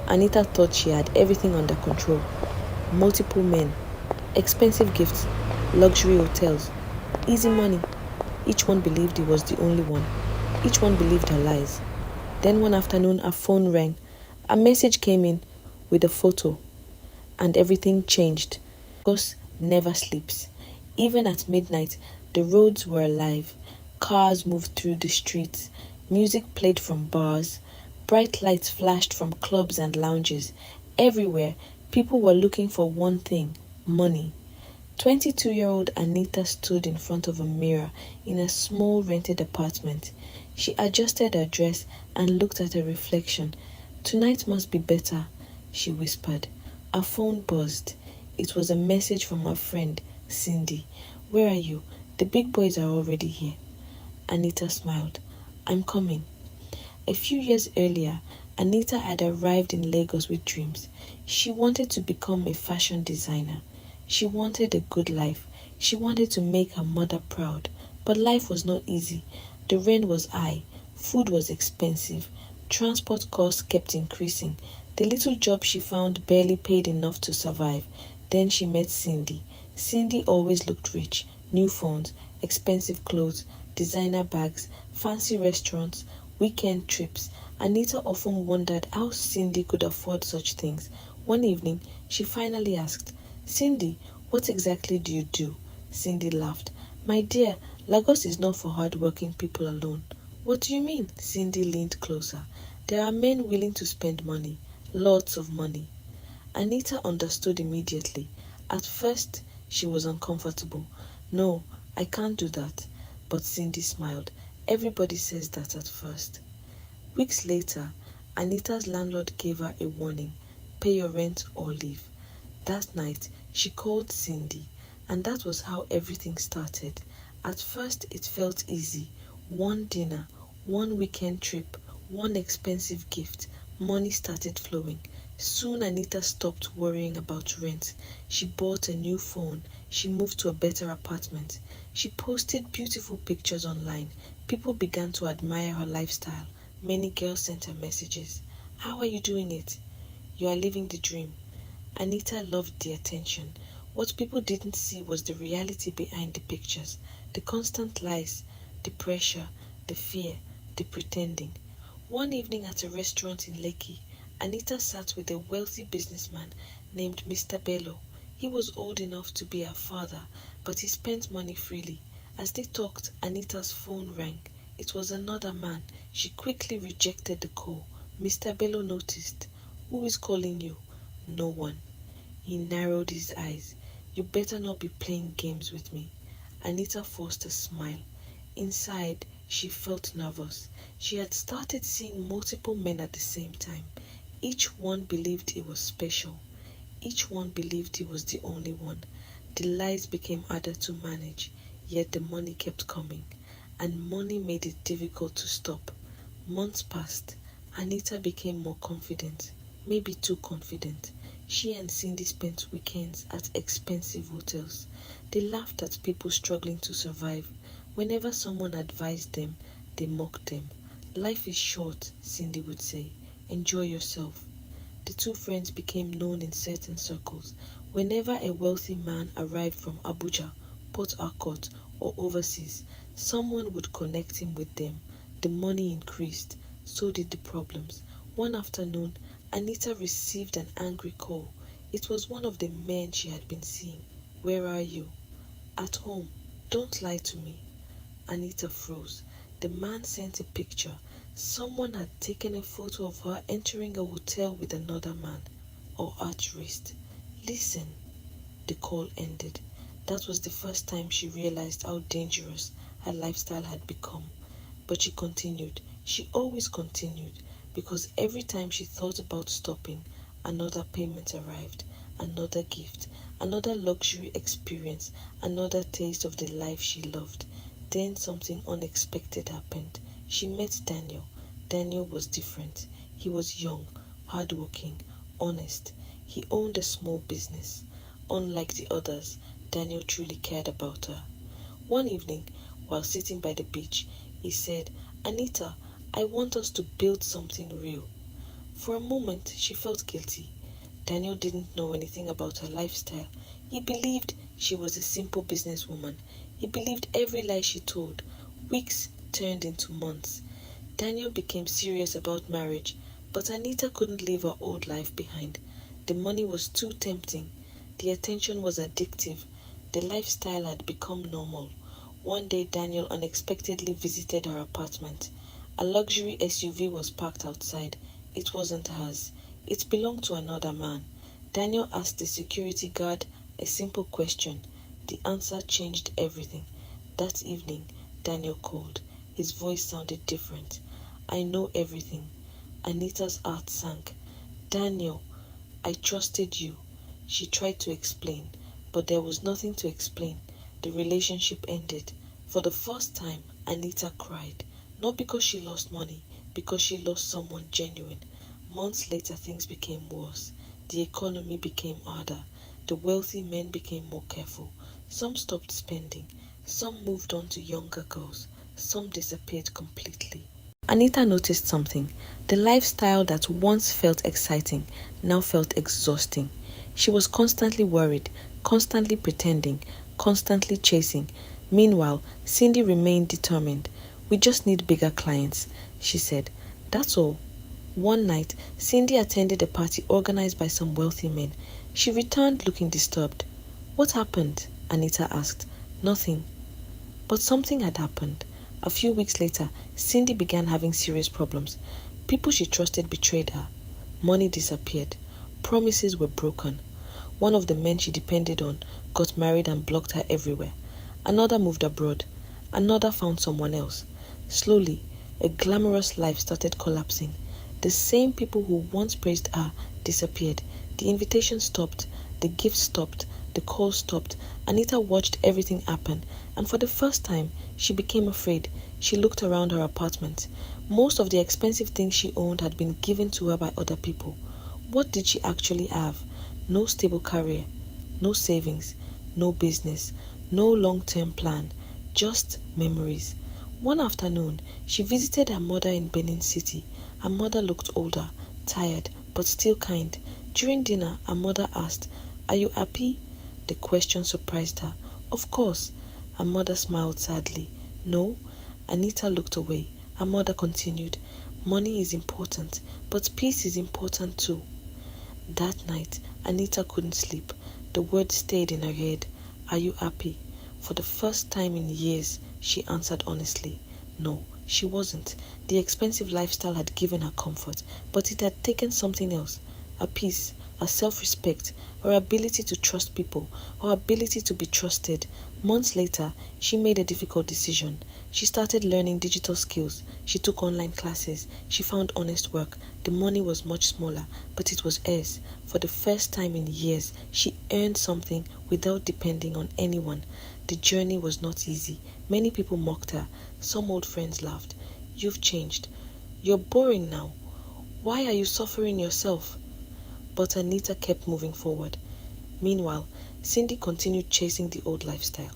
Anita thought she had everything under control. Multiple men, expensive gifts, luxury hotels, easy money. Each one believed he was the only one. Each one believed her lies. Then one afternoon, her phone rang. A message came in with a photo, and everything changed. Ghost never sleeps. Even at midnight, the roads were alive. Cars moved through the streets. Music played from bars. Bright lights flashed from clubs and lounges. Everywhere, people were looking for one thing: money. 22-year-old Anita stood in front of a mirror in a small rented apartment. She adjusted her dress and looked at her reflection. "Tonight must be better," she whispered. Her phone buzzed. It was a message from her friend, Cindy. "Where are you? The big boys are already here." Anita smiled. "I'm coming." A few years earlier, Anita had arrived in Lagos with dreams. She wanted to become a fashion designer. She wanted a good life. She wanted to make her mother proud. But life was not easy. The rent was high. Food was expensive. Transport costs kept increasing. The little job she found barely paid enough to survive. Then she met Cindy. Cindy always looked rich. New phones, expensive clothes, designer bags, fancy restaurants, weekend trips. Anita often wondered how Cindy could afford such things. One evening, she finally asked, "Cindy, what exactly do you do?" Cindy laughed. "My dear, Lagos is not for hard-working people alone." "What do you mean?" Cindy leaned closer. "There are men willing to spend money, lots of money." Anita understood immediately. At first, she was uncomfortable. "No, I can't do that." But Cindy smiled. "Everybody says that at first." Weeks later, Anita's landlord gave her a warning: pay your rent or leave. That night, she called Cindy, and that was how everything started. At first, it felt easy. One dinner, one weekend trip, one expensive gift. Money started flowing. Soon Anita stopped worrying about rent. She bought a new phone. She moved to a better apartment. She posted beautiful pictures online. People began to admire her lifestyle. Many girls sent her messages. "How are you doing it?" "You are living the dream." Anita loved the attention. What people didn't see was the reality behind the pictures, the constant lies, the pressure, the fear, the pretending. One evening at a restaurant in Lekki, Anita sat with a wealthy businessman named Mr. Bello. He was old enough to be her father, but he spent money freely. As they talked, Anita's phone rang. It was another man. She quickly rejected the call. Mr. Bello noticed. "Who is calling you?" "No one." He narrowed his eyes. "You better not be playing games with me." Anita forced a smile. Inside, she felt nervous. She had started seeing multiple men at the same time. Each one believed he was special. Each one believed he was the only one. The lies became harder to manage, yet the money kept coming, and money made it difficult to stop. Months passed. Anita became more confident, maybe too confident. She and Cindy spent weekends at expensive hotels. They laughed at people struggling to survive. Whenever someone advised them, they mocked them. "Life is short," Cindy would say. "Enjoy yourself." The two friends became known in certain circles. Whenever a wealthy man arrived from Abuja, Port Harcourt, or overseas, someone would connect him with them. The money increased, so did the problems. One afternoon, Anita received an angry call. It was one of the men she had been seeing. "Where are you?" "At home. Don't lie to me." Anita froze. The man sent a picture. Someone had taken a photo of her entering a hotel with another man. Her heart raced. "Listen." The call ended. That was the first time she realized how dangerous her lifestyle had become. But she continued. She always continued, because every time she thought about stopping, another payment arrived, another gift, another luxury experience, another taste of the life she loved. Then something unexpected happened. She met Daniel. Daniel was different. He was young, hardworking, honest. He owned a small business. Unlike the others, Daniel truly cared about her. One evening, while sitting by the beach, he said, "Anita, I want us to build something real." For a moment, she felt guilty. Daniel didn't know anything about her lifestyle. He believed she was a simple businesswoman. He believed every lie she told. Weeks turned into months. Daniel became serious about marriage, but Anita couldn't leave her old life behind. The money was too tempting. The attention was addictive. The lifestyle had become normal. One day, Daniel unexpectedly visited her apartment. A luxury SUV was parked outside. It wasn't hers. It belonged to another man. Daniel asked the security guard a simple question. The answer changed everything. That evening, Daniel called. His voice sounded different. "I know everything." Anita's heart sank. "Daniel, I trusted you." She tried to explain, but there was nothing to explain. The relationship ended. For the first time, Anita cried. Not because she lost money, because she lost someone genuine. Months later, things became worse. The economy became harder. The wealthy men became more careful. Some stopped spending. Some moved on to younger girls. Some disappeared completely. Anita noticed something. The lifestyle that once felt exciting now felt exhausting. She was constantly worried, constantly pretending, constantly chasing. Meanwhile, Cindy remained determined. "We just need bigger clients," she said. "That's all." One night, Cindy attended a party organized by some wealthy men. She returned looking disturbed. "What happened?" Anita asked. "Nothing." But something had happened. A few weeks later, Cindy began having serious problems. People she trusted betrayed her. Money disappeared. Promises were broken. One of the men she depended on got married and blocked her everywhere. Another moved abroad. Another found someone else. Slowly, a glamorous life started collapsing. The same people who once praised her disappeared. The invitations stopped. The gifts stopped. The calls stopped. Anita watched everything happen, and for the first time, she became afraid. She looked around her apartment. Most of the expensive things she owned had been given to her by other people. What did she actually have? No stable career, no savings, no business, no long-term plan, just memories. One afternoon, she visited her mother in Benin City. Her mother looked older, tired, but still kind. During dinner, her mother asked, "Are you happy?" The question surprised her. "Of course." Her mother smiled sadly. "No." Anita looked away. Her mother continued, "Money is important, but peace is important too." That night, Anita couldn't sleep. The word stayed in her head. "Are you happy?" For the first time in years, she answered honestly. No, she wasn't. The expensive lifestyle had given her comfort, but it had taken something else. Her peace, her self-respect, her ability to trust people, her ability to be trusted. Months later, she made a difficult decision. She started learning digital skills. She took online classes. She found honest work. The money was much smaller, but it was hers. For the first time in years, she earned something without depending on anyone. The journey was not easy. Many people mocked her. Some old friends laughed. "You've changed. You're boring now. Why are you suffering yourself?" But Anita kept moving forward. Meanwhile, Cindy continued chasing the old lifestyle.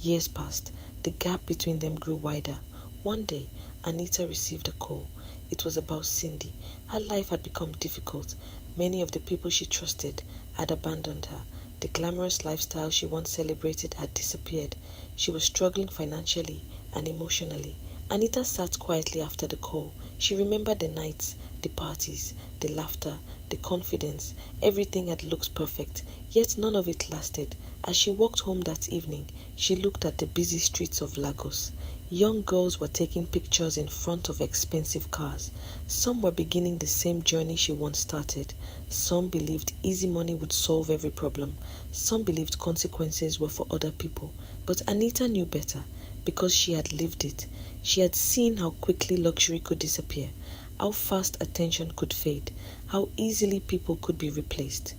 Years passed. The gap between them grew wider. One day, Anita received a call. It was about Cindy. Her life had become difficult. Many of the people she trusted had abandoned her. The glamorous lifestyle she once celebrated had disappeared. She was struggling financially and emotionally. Anita sat quietly after the call. She remembered the nights, the parties, the laughter, the confidence. Everything had looked perfect, yet none of it lasted. As she walked home that evening, she looked at the busy streets of Lagos. Young girls were taking pictures in front of expensive cars. Some were beginning the same journey she once started. Some believed easy money would solve every problem. Some believed consequences were for other people. But Anita knew better, because she had lived it. She had seen how quickly luxury could disappear, how fast attention could fade, how easily people could be replaced.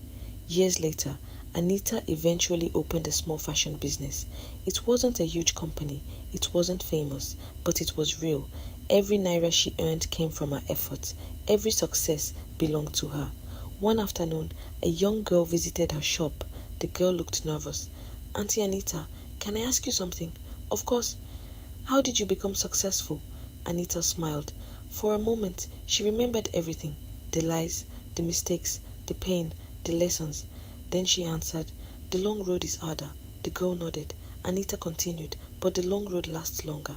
Years later, Anita eventually opened a small fashion business. It wasn't a huge company, it wasn't famous, but it was real. Every naira she earned came from her efforts. Every success belonged to her. One afternoon, a young girl visited her shop. The girl looked nervous. "Auntie Anita, can I ask you something?" "Of course." "How did you become successful?" Anita smiled. For a moment, she remembered everything. The lies, the mistakes, the pain, the lessons. Then she answered, "The long road is harder." The girl nodded. Anita continued, "But the long road lasts longer."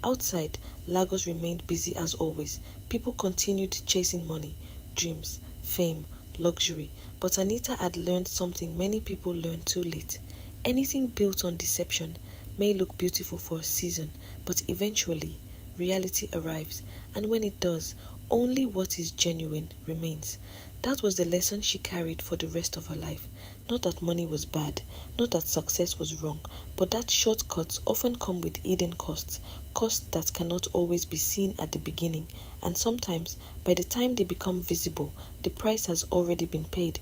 Outside, Lagos remained busy as always. People continued chasing money, dreams, fame, luxury. But Anita had learned something many people learn too late. Anything built on deception may look beautiful for a season, but eventually reality arrives, and when it does, only what is genuine remains. That was the lesson she carried for the rest of her life. Not that money was bad, not that success was wrong, but that shortcuts often come with hidden costs, costs that cannot always be seen at the beginning, and sometimes, by the time they become visible, the price has already been paid.